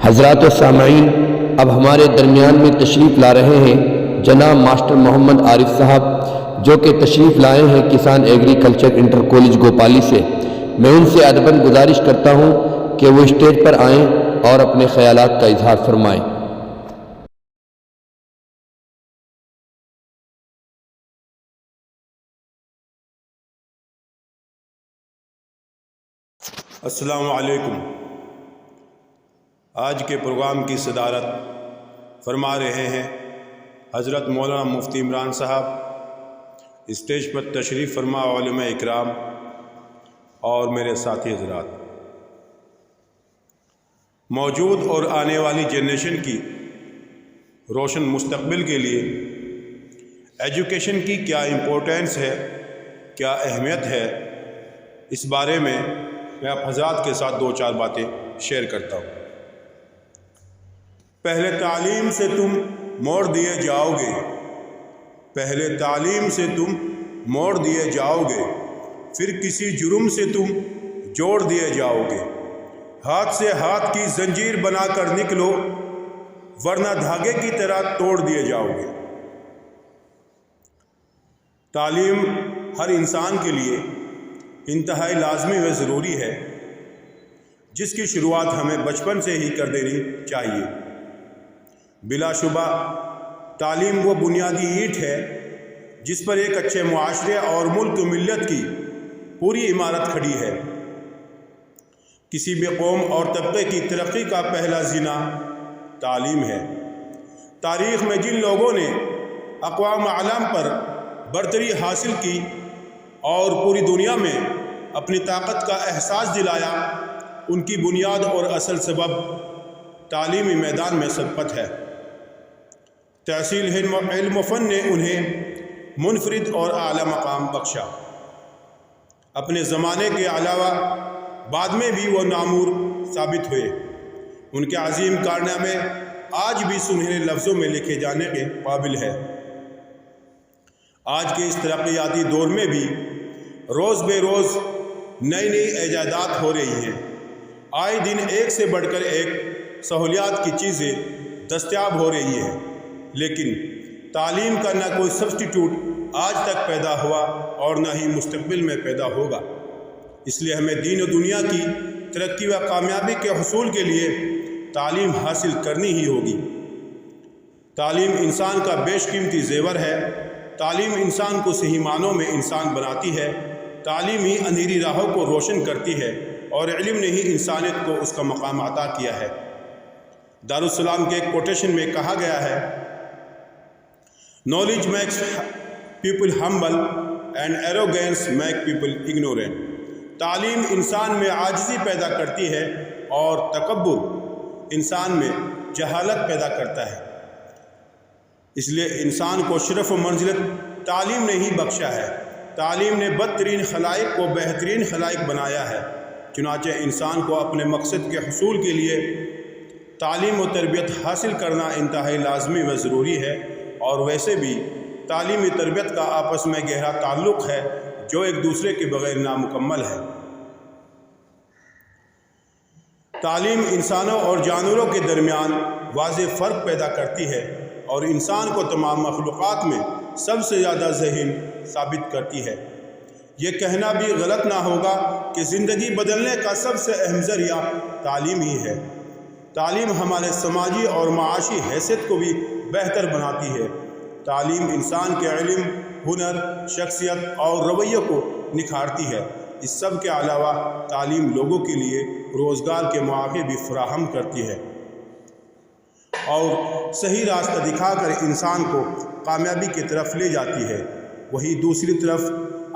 حضرات و سامعین، اب ہمارے درمیان میں تشریف لا رہے ہیں جناب ماسٹر محمد عارف صاحب، جو کہ تشریف لائے ہیں کسان ایگریکلچر انٹر کالج گوپالی سے۔ میں ان سے ادباً گزارش کرتا ہوں کہ وہ اسٹیج پر آئیں اور اپنے خیالات کا اظہار فرمائیں۔ السلام علیکم۔ آج کے پروگرام کی صدارت فرما رہے ہیں حضرت مولانا مفتی عمران صاحب۔ اسٹیج پر تشریف فرما علماء اکرام اور میرے ساتھی حضرات۔ موجود اور آنے والی جنریشن کی روشن مستقبل کے لیے ایجوکیشن کی کیا امپورٹنس ہے، کیا اہمیت ہے، اس بارے میں آپ حضرات کے ساتھ دو چار باتیں شیئر کرتا ہوں۔ پہلے تعلیم سے تم موڑ دیے جاؤ گے، پہلے تعلیم سے تم موڑ دیے جاؤ گے، پھر کسی جرم سے تم جوڑ دیے جاؤ گے۔ ہاتھ سے ہاتھ کی زنجیر بنا کر نکلو، ورنہ دھاگے کی طرح توڑ دیے جاؤ گے۔ تعلیم ہر انسان کے لیے انتہائی لازمی و ضروری ہے، جس کی شروعات ہمیں بچپن سے ہی کر دینی چاہیے۔ بلا شبہ تعلیم وہ بنیادی اینٹ ہے جس پر ایک اچھے معاشرے اور ملک و ملت کی پوری عمارت کھڑی ہے۔ کسی بھی قوم اور طبقے کی ترقی کا پہلا زینہ تعلیم ہے۔ تاریخ میں جن لوگوں نے اقوام عالم پر برتری حاصل کی اور پوری دنیا میں اپنی طاقت کا احساس دلایا، ان کی بنیاد اور اصل سبب تعلیمی میدان میں سبقت ہے۔ تحصیل علم و فن نے انہیں منفرد اور اعلیٰ مقام بخشا۔ اپنے زمانے کے علاوہ بعد میں بھی وہ نامور ثابت ہوئے۔ ان کے عظیم کارنامے آج بھی سنہرے لفظوں میں لکھے جانے کے قابل ہے۔ آج کے اس ترقیاتی دور میں بھی روز بے روز نئی نئی ایجادات ہو رہی ہیں۔ آئے دن ایک سے بڑھ کر ایک سہولیات کی چیزیں دستیاب ہو رہی ہیں، لیکن تعلیم کا نہ کوئی سبسٹیٹیوٹ آج تک پیدا ہوا اور نہ ہی مستقبل میں پیدا ہوگا۔ اس لیے ہمیں دین و دنیا کی ترقی و کامیابی کے حصول کے لیے تعلیم حاصل کرنی ہی ہوگی۔ تعلیم انسان کا بیش قیمتی زیور ہے۔ تعلیم انسان کو صحیح معنوں میں انسان بناتی ہے۔ تعلیم ہی اندھیری راہوں کو روشن کرتی ہے، اور علم نے ہی انسانیت کو اس کا مقام عطا کیا ہے۔ دارالسلام کے ایک کوٹیشن میں کہا گیا ہے، knowledge makes people humble and arrogance make people ignorant. تعلیم انسان میں عاجزی پیدا کرتی ہے اور تکبر انسان میں جہالت پیدا کرتا ہے۔ اس لیے انسان کو شرف و منزلت تعلیم نے ہی بخشا ہے۔ تعلیم نے بدترین خلائق کو بہترین خلائق بنایا ہے۔ چنانچہ انسان کو اپنے مقصد کے حصول کے لیے تعلیم و تربیت حاصل کرنا انتہائی لازمی و ضروری ہے، اور ویسے بھی تعلیمی تربیت کا آپس میں گہرا تعلق ہے جو ایک دوسرے کے بغیر نامکمل ہے۔ تعلیم انسانوں اور جانوروں کے درمیان واضح فرق پیدا کرتی ہے، اور انسان کو تمام مخلوقات میں سب سے زیادہ ذہین ثابت کرتی ہے۔ یہ کہنا بھی غلط نہ ہوگا کہ زندگی بدلنے کا سب سے اہم ذریعہ تعلیم ہی ہے۔ تعلیم ہمارے سماجی اور معاشی حیثیت کو بھی بہتر بناتی ہے۔ تعلیم انسان کے علم، ہنر، شخصیت اور رویے کو نکھارتی ہے۔ اس سب کے علاوہ تعلیم لوگوں کے لیے روزگار کے مواقع بھی فراہم کرتی ہے اور صحیح راستہ دکھا کر انسان کو کامیابی کی طرف لے جاتی ہے۔ وہی دوسری طرف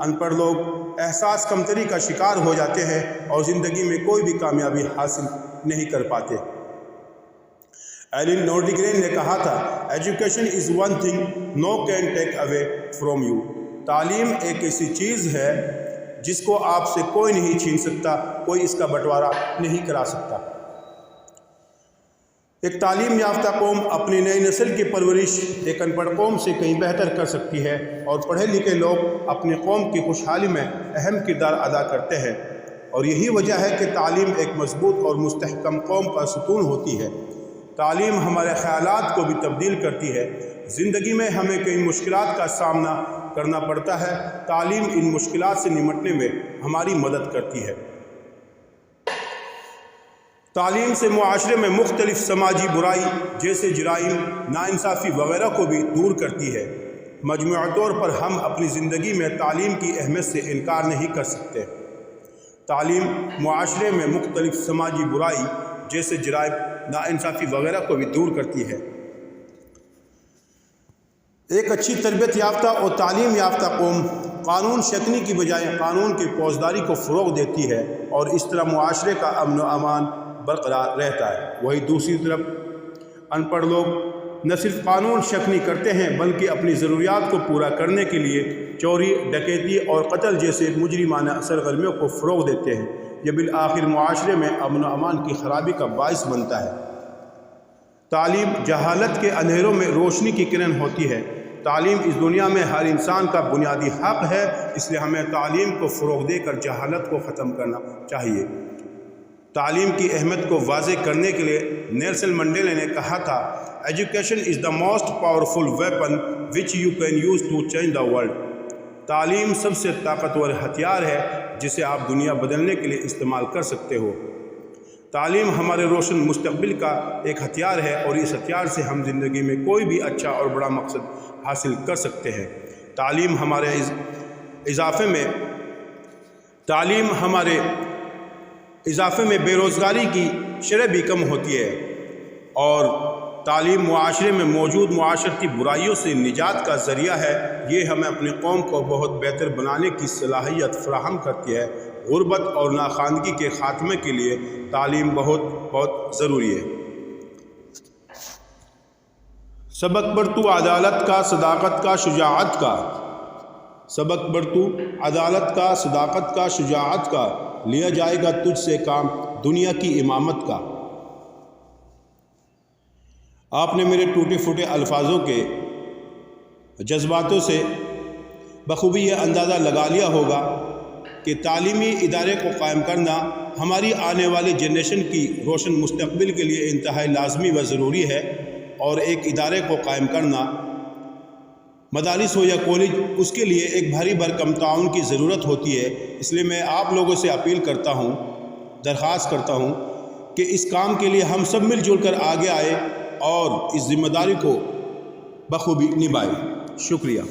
ان پڑھ لوگ احساس کمتری کا شکار ہو جاتے ہیں اور زندگی میں کوئی بھی کامیابی حاصل نہیں کر پاتے۔ ایلن نورڈگرین نے کہا تھا، education is one thing know can take away from you. تعلیم ایک ایسی چیز ہے جس کو آپ سے کوئی نہیں چھین سکتا، کوئی اس کا بٹوارا نہیں کرا سکتا۔ ایک تعلیم یافتہ قوم اپنی نئی نسل کی پرورش ایک ان پڑھ قوم سے کہیں بہتر کر سکتی ہے، اور پڑھے لکھے لوگ اپنی قوم کی خوشحالی میں اہم کردار ادا کرتے ہیں۔ اور یہی وجہ ہے کہ تعلیم ایک مضبوط اور مستحکم قوم کا ستون ہوتی ہے۔ تعلیم ہمارے خیالات کو بھی تبدیل کرتی ہے۔ زندگی میں ہمیں کئی مشکلات کا سامنا کرنا پڑتا ہے، تعلیم ان مشکلات سے نمٹنے میں ہماری مدد کرتی ہے۔ تعلیم سے معاشرے میں مختلف سماجی برائی جیسے جرائم، ناانصافی وغیرہ کو بھی دور کرتی ہے۔ مجموعی طور پر ہم اپنی زندگی میں تعلیم کی اہمیت سے انکار نہیں کر سکتے۔ تعلیم معاشرے میں مختلف سماجی برائی جیسے جرائم، ناانصافی وغیرہ کو بھی دور کرتی ہے۔ ایک اچھی تربیت یافتہ اور تعلیم یافتہ قوم قانون شکنی کی بجائے قانون کی پاسداری کو فروغ دیتی ہے اور اس طرح معاشرے کا امن و امان برقرار رہتا ہے۔ وہی دوسری طرف ان پڑھ لوگ نہ صرف قانون شکنی کرتے ہیں بلکہ اپنی ضروریات کو پورا کرنے کے لیے چوری، ڈکیتی اور قتل جیسے مجرمانہ سرگرمیوں کو فروغ دیتے ہیں۔ یہ بالآخر معاشرے میں امن و امان کی خرابی کا باعث بنتا ہے۔ تعلیم جہالت کے اندھیروں میں روشنی کی کرن ہوتی ہے۔ تعلیم اس دنیا میں ہر انسان کا بنیادی حق ہے، اس لیے ہمیں تعلیم کو فروغ دے کر جہالت کو ختم کرنا چاہیے۔ تعلیم کی اہمیت کو واضح کرنے کے لیے نیلسن منڈیلا نے کہا تھا، education is the most powerful weapon which you can use to change the world. تعلیم سب سے طاقتور ہتھیار ہے جسے آپ دنیا بدلنے کے لیے استعمال کر سکتے ہو۔ تعلیم ہمارے روشن مستقبل کا ایک ہتھیار ہے اور اس ہتھیار سے ہم زندگی میں کوئی بھی اچھا اور بڑا مقصد حاصل کر سکتے ہیں۔ تعلیم ہمارے اضافے میں بے روزگاری کی شرح بھی کم ہوتی ہے اور تعلیم معاشرے میں موجود معاشرتی برائیوں سے نجات کا ذریعہ ہے۔ یہ ہمیں اپنی قوم کو بہت بہتر بنانے کی صلاحیت فراہم کرتی ہے۔ غربت اور ناخواندگی کے خاتمے کے لیے تعلیم بہت ضروری ہے۔ سبق برتو عدالت کا، صداقت کا، شجاعت کا۔ سبق برتو عدالت کا، صداقت کا، شجاعت کا، لیا جائے گا تجھ سے کام دنیا کی امامت کا۔ آپ نے میرے ٹوٹے پھوٹے الفاظوں کے جذباتوں سے بخوبی یہ اندازہ لگا لیا ہوگا کہ تعلیمی ادارے کو قائم کرنا ہماری آنے والی جنریشن کی روشن مستقبل کے لیے انتہائی لازمی و ضروری ہے، اور ایک ادارے کو قائم کرنا، مدارس ہو یا کالج، اس کے لیے ایک بھاری بھرکم تعاون کی ضرورت ہوتی ہے۔ اس لیے میں آپ لوگوں سے اپیل کرتا ہوں، درخواست کرتا ہوں کہ اس کام کے لیے ہم سب مل جل کر آگے آئے اور اس ذمہ داری کو بخوبی نبھائیں۔ شکریہ۔